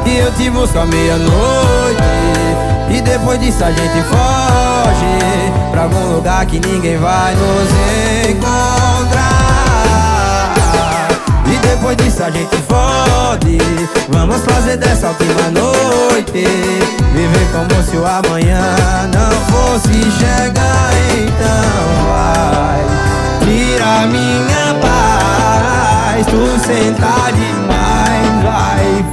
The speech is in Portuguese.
E eu te busco à meia-noite, e depois disso a gente foge pra algum lugar que ninguém vai nos encontrar. E depois disso a gente fode, vamos fazer dessa última noite viver como se o amanhã não fosse chegar. Então vai, tira minha paz, tu senta demais, vai